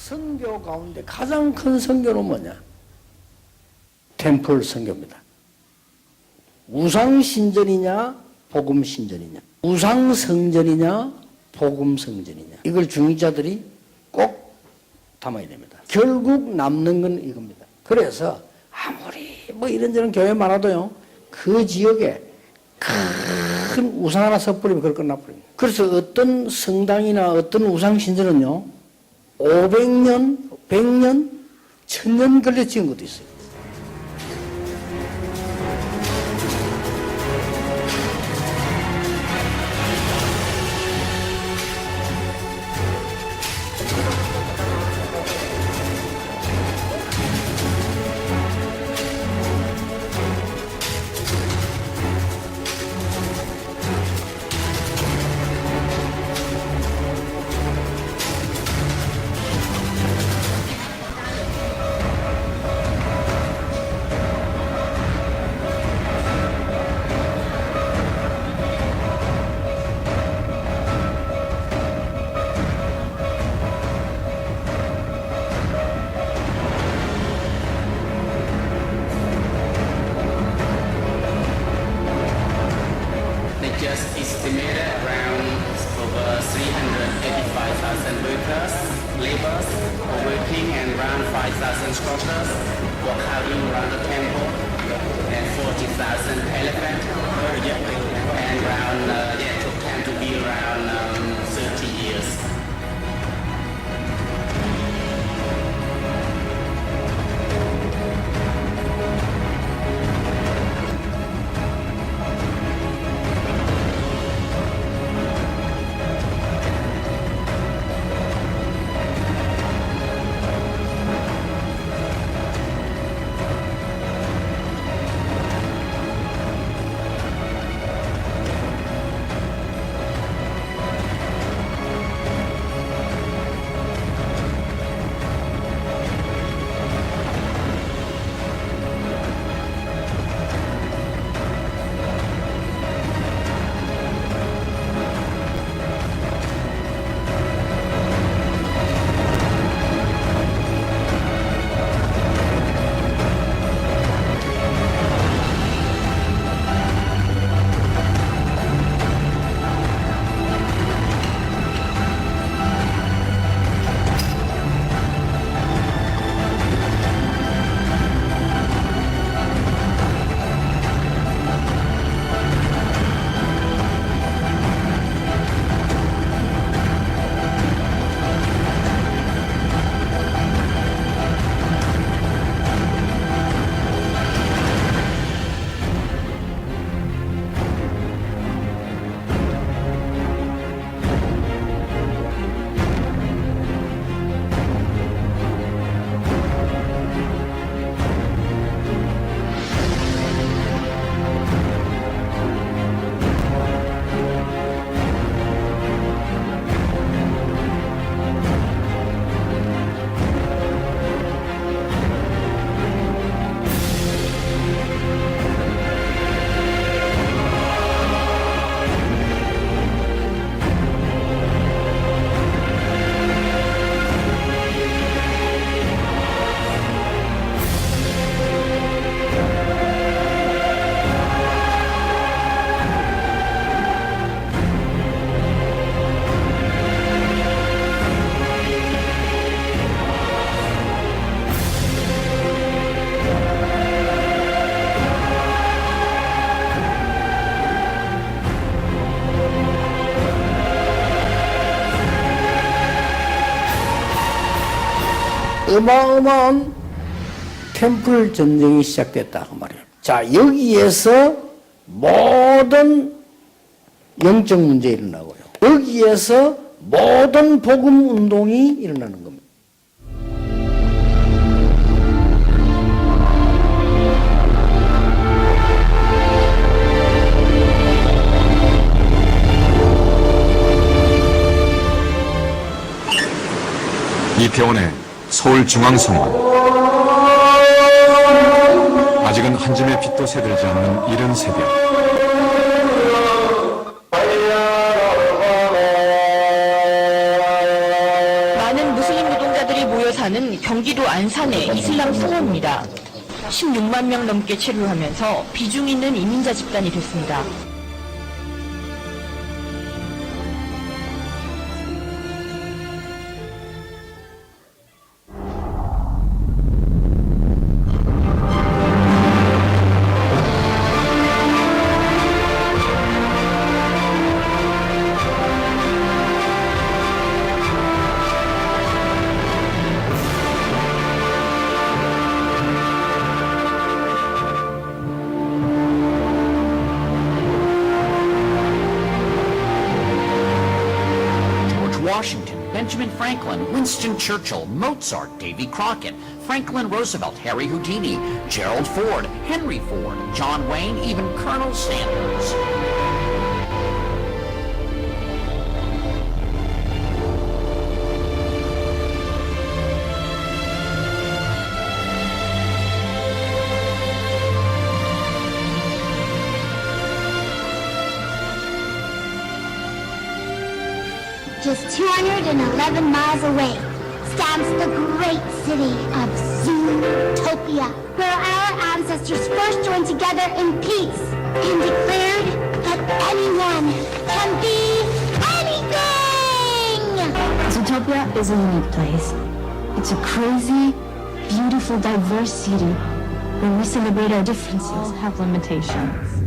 선교 가운데 가장 큰 선교는 뭐냐? 템플 선교입니다. 우상 신전이냐, 복음 신전이냐? 우상 성전이냐, 복음 성전이냐? 이걸 중직자들이 꼭 담아야 됩니다. 결국 남는 건 이겁니다. 그래서 아무리 뭐 이런저런 교회 많아도요, 그 지역에 큰 우상 하나 섣부리면 그걸 끝나버립니다. 그래서 어떤 성당이나 어떤 우상 신전은요, 500년, 100년, 1000년 걸려 지은 것도 있어요. Just estimated around over 385,000 workers, laborers, working, and around 5,000 sculptors were carrying around the temple, and 40,000 elephants, and around, it took time to be around 30 years. 어마어마한 템플 전쟁이 시작됐다 그 말이에요. 자, 여기에서 모든 영적 문제 일어나고요. 여기에서 모든 복음 운동이 일어나는 겁니다. 이태원의 서울중앙성은 아직은 한 점의 빛도 새들지 않는 이른 새벽, 많은 무슬림 노동자들이 모여 곳은 경기도 안산의 이슬람 성원입니다. 16만 명 넘게 체류하면서 비중 있는 이민자 집단이 됐습니다. Washington, Benjamin Franklin, Winston Churchill, Mozart, Davy Crockett, Franklin Roosevelt, Harry Houdini, Gerald Ford, Henry Ford, John Wayne, even Colonel Sanders. Just 211 miles away stands the great city of Zootopia, where our ancestors first joined together in peace and declared that anyone can be anything! Zootopia is a unique place. It's a crazy, beautiful, diverse city where we celebrate our differences. We all have limitations.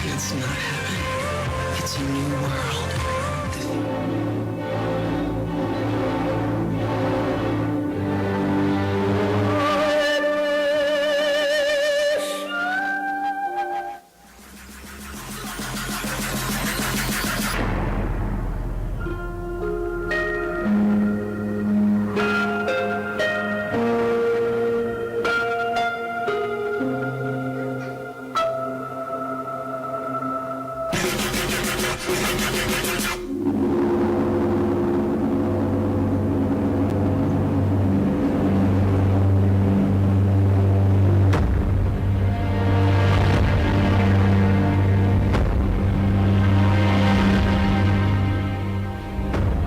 It's not heaven. It's a new world.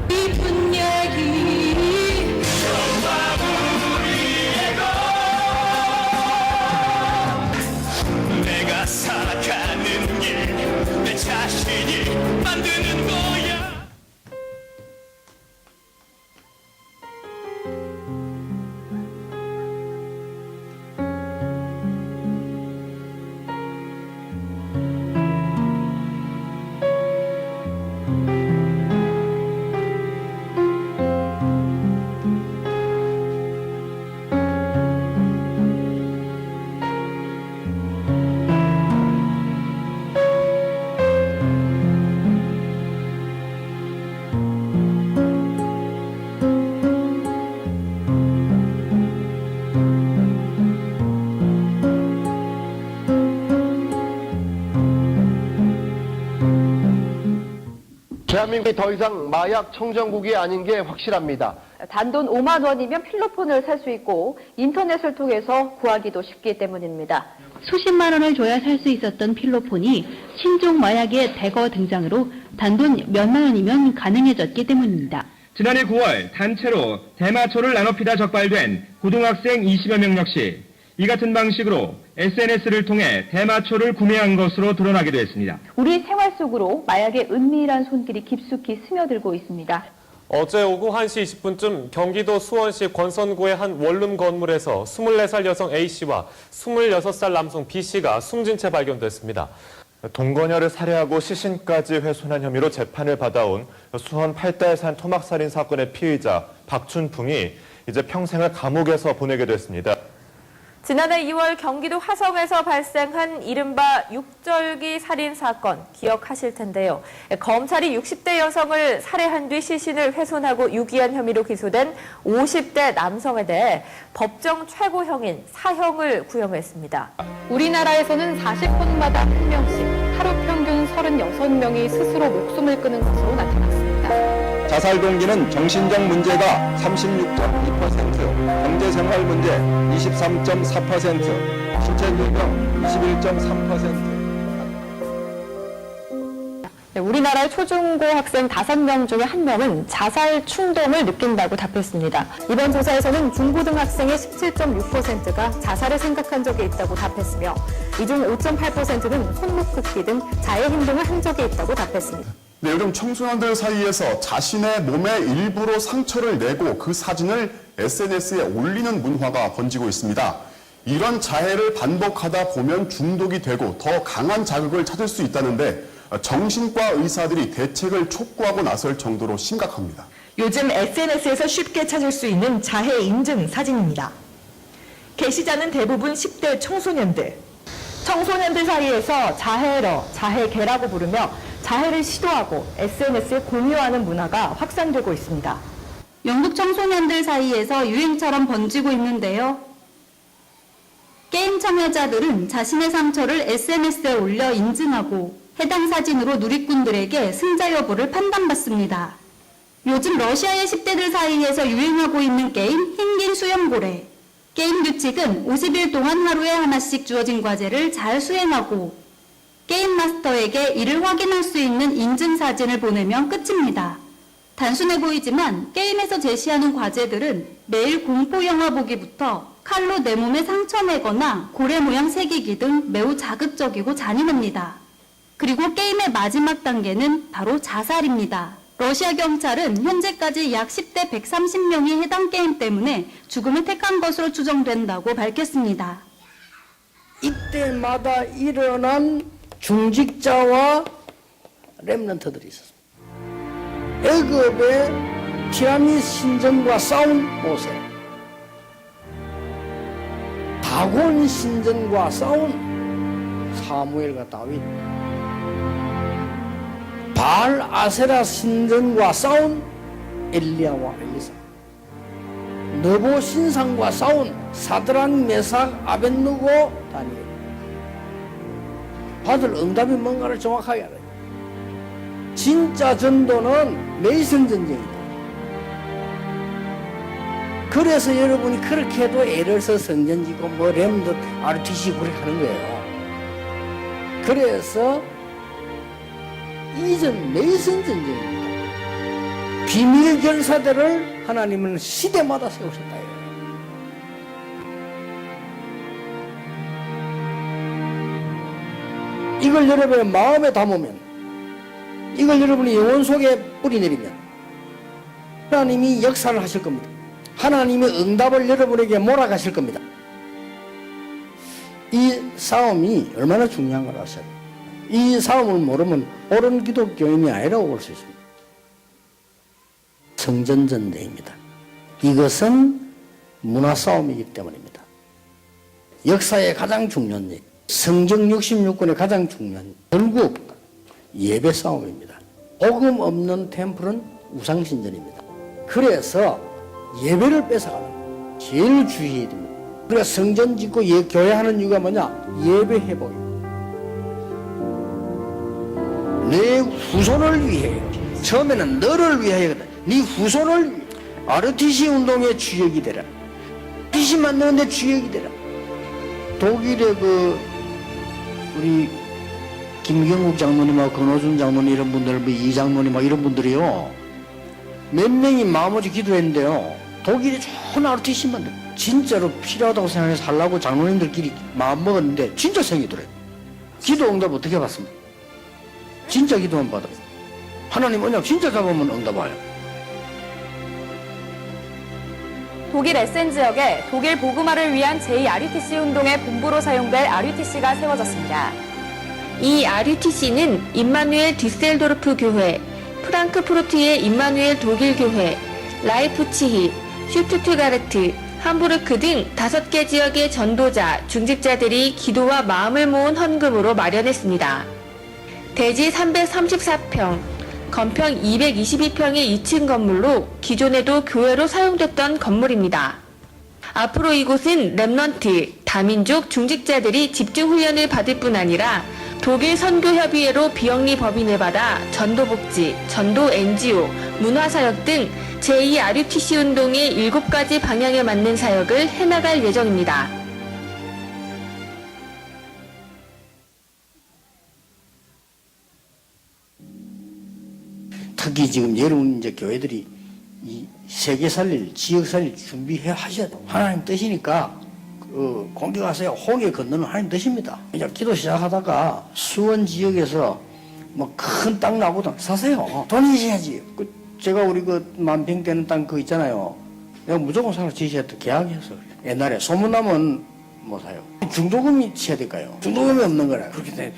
깊은 얘기 당신이 만드는 거야. 대한민국이 더 이상 마약 청정국이 아닌 게 확실합니다. 단돈 5만 원이면 필로폰을 살 수 있고 인터넷을 통해서 구하기도 쉽기 때문입니다. 수십만 원을 줘야 살 수 있었던 필로폰이 신종 마약의 대거 등장으로 단돈 몇만 원이면 가능해졌기 때문입니다. 지난해 9월 단체로 대마초를 나눠 피다 적발된 고등학생 20여 명 역시 이 같은 방식으로 SNS를 통해 대마초를 구매한 것으로 드러나기도 했습니다. 우리 생활 속으로 마약의 은밀한 손길이 깊숙이 스며들고 있습니다. 어제 오후 1시 20분쯤 경기도 수원시 권선구의 한 원룸 건물에서 24살 여성 A씨와 26살 남성 B씨가 숨진 채 발견됐습니다. 동거녀를 살해하고 시신까지 훼손한 혐의로 재판을 받아온 수원 팔달산 토막살인 사건의 피의자 박춘풍이 이제 평생을 감옥에서 보내게 됐습니다. 지난해 2월 경기도 화성에서 발생한 이른바 육절기 살인 사건 기억하실 텐데요. 검찰이 60대 여성을 살해한 뒤 시신을 훼손하고 유기한 혐의로 기소된 50대 남성에 대해 법정 최고형인 사형을 구형했습니다. 우리나라에서는 40분마다 1명씩 하루 평균 36명이 스스로 목숨을 끊는 것으로 나타났습니다. 자살 동기는 정신적 문제가 36.2%, 경제생활 문제 23.4%, 신체 질병 21.3%. 우리나라의 초중고 학생 5명 중에 1명은 자살 충동을 느낀다고 답했습니다. 이번 조사에서는 중고등학생의 17.6%가 자살을 생각한 적이 있다고 답했으며 이 중 5.8%는 손목 긋기 등 자해 행동을 한 적이 있다고 답했습니다. 네, 요즘 청소년들 사이에서 자신의 몸에 일부러 상처를 내고 그 사진을 SNS에 올리는 문화가 번지고 있습니다. 이런 자해를 반복하다 보면 중독이 되고 더 강한 자극을 찾을 수 있다는데 정신과 의사들이 대책을 촉구하고 나설 정도로 심각합니다. 요즘 SNS에서 쉽게 찾을 수 있는 자해 인증 사진입니다. 게시자는 대부분 10대 청소년들. 청소년들 사이에서 자해러, 자해계라고 부르며 자해를 시도하고 SNS에 공유하는 문화가 확산되고 있습니다. 영국 청소년들 사이에서 유행처럼 번지고 있는데요. 게임 참여자들은 자신의 상처를 SNS에 올려 인증하고 해당 사진으로 누리꾼들에게 승자 여부를 판단받습니다. 요즘 러시아의 10대들 사이에서 유행하고 있는 게임 흰긴 수염고래. 게임 규칙은 50일 동안 하루에 하나씩 주어진 과제를 잘 수행하고 게임 마스터에게 이를 확인할 수 있는 인증 사진을 보내면 끝입니다. 단순해 보이지만 게임에서 제시하는 과제들은 매일 공포 영화 보기부터 칼로 내 몸에 상처 내거나 고래 모양 새기기 등 매우 자극적이고 잔인합니다. 그리고 게임의 마지막 단계는 바로 자살입니다. 러시아 경찰은 현재까지 약 10대 130명이 해당 게임 때문에 죽음을 택한 것으로 추정된다고 밝혔습니다. 이때마다 일어난 중직자와 렘넌트들이 있었습니다. 애굽의 피라미드 신전과 싸운 모세, 다곤 신전과 싸운 사무엘과 다윗, 바알 아세라 신전과 싸운 엘리야와 엘리사, 느보 신상과 싸운 사드락 메삭 아벳느고 다니엘. 다들 응답이 뭔가를 정확하게 알아요. 진짜 전도는 메이슨 전쟁이다. 그래서 여러분이 그렇게 해도 애를 써 성전 짓고 뭐 렘드 RTC 그렇게 하는 거예요. 그래서 이전 메이슨 전쟁입니다. 비밀 결사대를 하나님은 시대마다 세우셨다. 이걸 여러분의 마음에 담으면 이걸 여러분이 영혼 속에 뿌리내리면 하나님이 역사를 하실 겁니다. 하나님의 응답을 여러분에게 몰아가실 겁니다. 이 싸움이 얼마나 중요한 걸 아셔야 돼요. 이 싸움을 모르면 옳은 기독교인이 아니라고 볼 수 있습니다. 성전전쟁입니다. 이것은 문화싸움이기 때문입니다. 역사의 가장 중요한 일, 성경 66권의 가장 중요한 일, 결국 예배 싸움입니다. 복음 없는 템플은 우상신전입니다. 그래서 예배를 뺏어가는 거예요. 제일 주의해야 됩니다. 우리가 성전 짓고 교회 하는 이유가 뭐냐? 예배 회복입니다. 내 후손을 위해, 처음에는 너를 위하여거든. 네 후손을 위해. ROTC 운동의 주역이 되라. ROTC 만드는데 주역이 되라. 독일의 우리 김경국 장로님하고 권호준 장로님 이런 분들, 이 장로님 이런 분들이요. 몇 명이 마음으로 기도했는데요. 독일이 좋은 ROTC 만들. 진짜로 필요하다고 생각해서 하려고 장로님들끼리 마음 먹었는데 진짜 생기더래요. 기도 응답 어떻게 받습니까? 진짜 기도만 받아요. 하나님 언약 진짜 잡으면 응답 와요. 독일 에센 지역에 독일 복음화를 위한 제2RUTC 운동의 본부로 사용될 RUTC가 세워졌습니다. 이 RUTC는 임마누엘 디셀도르프 교회, 프랑크푸르트의 임마누엘 독일 교회, 라이프치히, 슈투트가르트, 함부르크 등 5개 지역의 전도자, 중직자들이 기도와 마음을 모은 헌금으로 마련했습니다. 대지 334평, 건평 222평의 2층 건물로 기존에도 교회로 사용됐던 건물입니다. 앞으로 이곳은 렘넌트, 다민족 중직자들이 집중훈련을 받을 뿐 아니라 독일 선교협의회로 비영리 법인을 받아 전도복지, 전도 NGO, 문화사역 등 제2RUTC 운동의 7가지 방향에 맞는 사역을 해나갈 예정입니다. 특히 지금 여러분 이제 교회들이 이 세계 살릴, 지역 살릴 준비해 하셔야 돼요. 하나님 뜻이니까 공격하세요. 홍해 건너는 하나님 뜻입니다. 이제 기도 시작하다가 수원 지역에서 뭐 큰 땅 나보다 사세요. 돈 있어야지. 제가 우리 만평 되는 땅 그거 있잖아요. 내가 무조건 사서 지셔야 돼. 계약해서. 옛날에 소문나면 못 사요. 중도금이 쳐야 될까요? 중도금이 없는 거라. 그렇게 돼.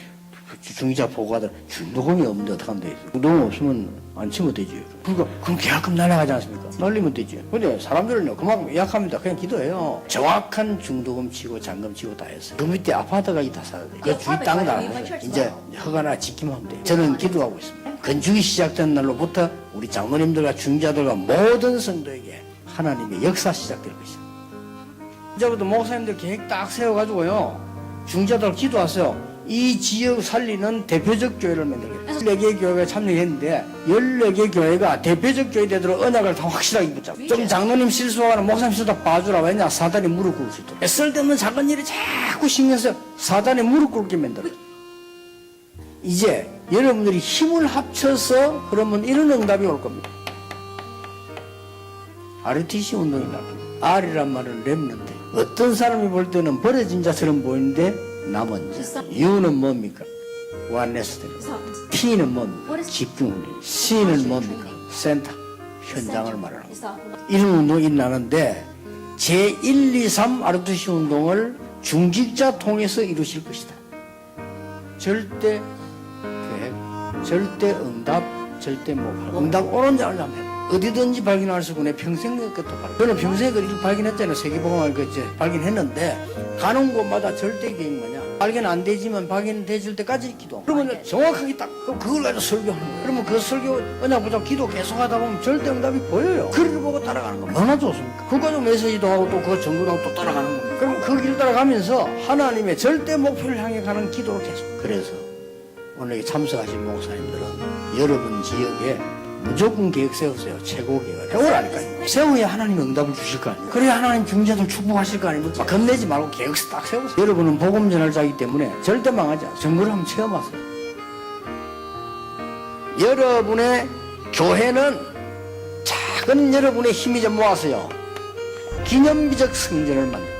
중위자 보고하더라. 중도금이 없는데 어떡하면 돼? 중도금 없으면 안 치면 되지. 그러니까 그럼 계약금 날아가지 않습니까? 날리면 되지. 근데 사람들은요 그만큼 예약합니다. 그냥 기도해요. 정확한 중도금 치고 잔금 치고 다 했어요. 그 밑에 아파트가 다 사야 돼. 그 주위 땅 다 이제 허가나 지키면 하면 돼. 저는 기도하고 있습니다. 건축이 시작된 날로부터 우리 장로님들과 중자들과 모든 성도에게 하나님의 역사 시작될 것이다. 이제부터 목사님들 계획 딱 세워가지고요. 중자들 기도하세요. 이 지역 살리는 대표적 교회를 만들겠다. 14개 교회가 참여했는데 14개 교회가 대표적 교회 되도록 언약을 다 확실하게 붙잡고 좀 장로님 실수하거나 목사님 실수 봐주라. 왜냐? 사단이 무릎 꿇을 수 있도록. 쓸데없는 작은 일에 자꾸 신경 써 사단이 무릎 꿇게 만들어. 이제 여러분들이 힘을 합쳐서 그러면 이런 응답이 올 겁니다. ROTC 운동이 날 겁니다. R이란 말은 렘넌트. 어떤 사람이 볼 때는 버려진 자처럼 보이는데 남은 자. U는 뭡니까? 원네스. T는 뭡니까? 집중훈련. C는 뭡니까? 센터. 현장을 말하는 겁니다. 이런 운동이 일어나는데 제1, 2, 3 ROTC 운동을 중직자 통해서 이루실 것이다. 절대 계획, 절대 응답, 절대 목표. 응답 오는지 알려면 어디든지 발견할 수 있고 내 평생의 것도 발견. 저는 평생의 것을 발견했잖아요. 세계복음을 발견했는데 가는 곳마다 절대 계획 뭐냐? 발견 안 되지만 발견되질 때까지 기도. 그러면 정확하게 딱 그걸 가지고 설교하는 거예요. 그러면 그 설교 언약 붙잡고 기도 계속하다 보면 절대 응답이 보여요. 그를 보고 따라가는 겁니다. 얼마나 좋습니까? 그거 가지고 메시지도 하고 또 그거 전도하고 또 따라가는 겁니다. 그럼 그 길 따라가면서 하나님의 절대 목표를 향해 가는 기도를 계속. 그래서 오늘 참석하신 목사님들은 여러분 지역에 무조건 계획 세우세요. 최고 계획. 세우라니까요. 세워야 하나님 응답을 주실 거 아니에요. 그래야 하나님 중재들 축복하실 거 아닙니까? 겁내지 말고 계획 딱 세우세요. 여러분은 복음 전할 자이기 때문에 절대 망하지 않아요. 증거를 한번 체험하세요. 여러분의 교회는 작은 여러분의 힘이 좀 모아서요. 기념비적 성전을 만들어요.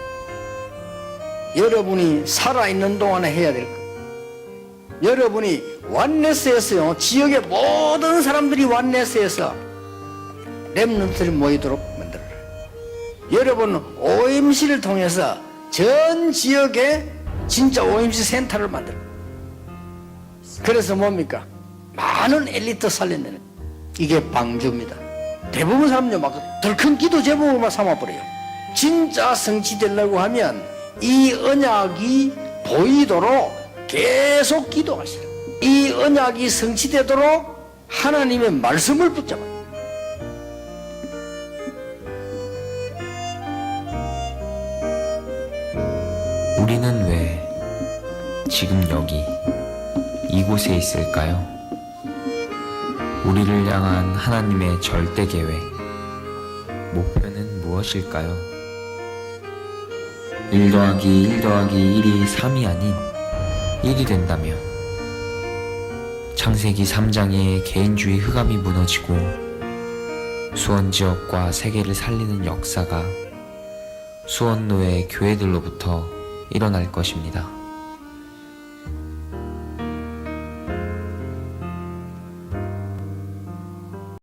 여러분이 살아있는 동안에 해야 될 것. 여러분이 완네스에서요, 지역의 모든 사람들이 완네스에서 렘넌트들이 모이도록 만들어라. 여러분, OMC를 통해서 전 지역에 진짜 OMC 센터를 만들어. 그래서 뭡니까? 많은 엘리트 살려내는, 이게 방주입니다. 대부분 사람은요, 막 덜 큰 기도 제목으로만 삼아버려요. 진짜 성취되려고 하면 이 언약이 보이도록 계속 기도하시라. 이 언약이 성취되도록 하나님의 말씀을 붙잡아. 우리는 왜 지금 여기 이곳에 있을까요? 우리를 향한 하나님의 절대 계획, 목표는 무엇일까요? 1 더하기 1 더하기 1이 3이 아닌 1이 된다면 창세기 3장의 개인주의 흑암이 무너지고 수원 지역과 세계를 살리는 역사가 수원로의 교회들로부터 일어날 것입니다.